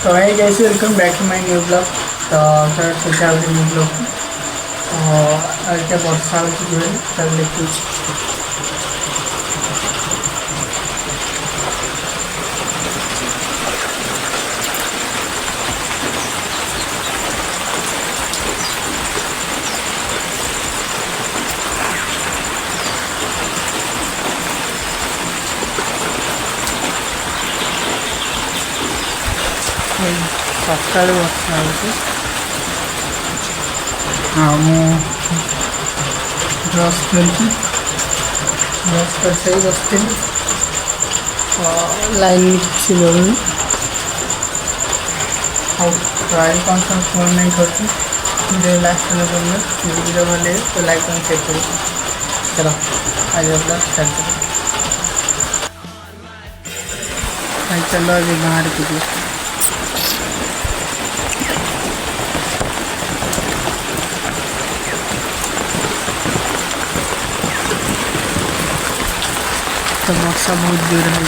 तो hey guys, welcome back to my new vlog. तो sir सोचा होते न्यू ब्लॉग और क्या वर्षा होती जो है तब देखिए सकाल वर्षा होती हाँ मु ब्रश करके ब्रश कर सही बसते लाइन किसी बोलूँ और ट्रायल कौन सा फोन नहीं करती वीडियो लास्ट में बोलूँगा वीडियो भले तो लाइक करें शेयर करें। चलो आज अपना स्टार्ट करें भाई। चलो अभी बाहर कीजिए तो वर्षा बहुत जोर है।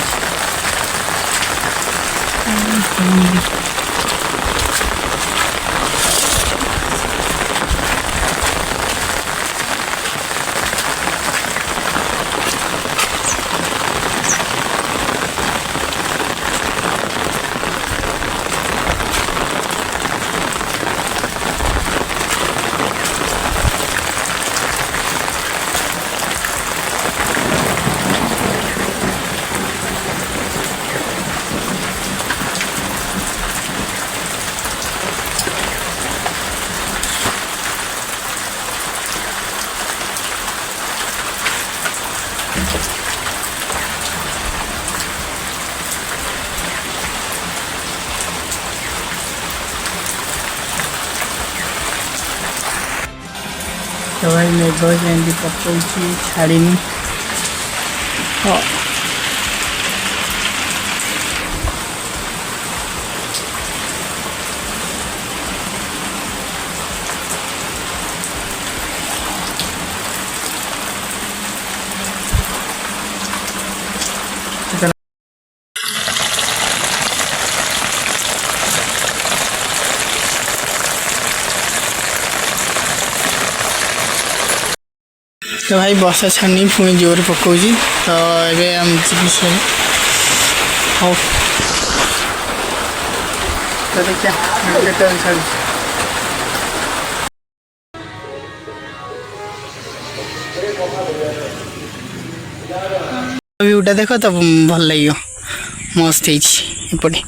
तो भाई मेघ जमी पकड़ छाड़ी हाँ तो भाई वर्षा छानी पुणी जोर पकाऊँ तो ये आम जी हाँ तो देखिए व्यूटा देख तो भल लगे मस्त होपटे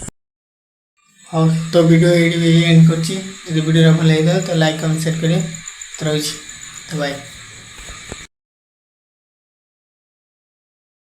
हाँ। तो वीडियो ये एंड कर वीडियो भल लगे तो लाइक कमेंट शेयर करें तो रही तो बाय।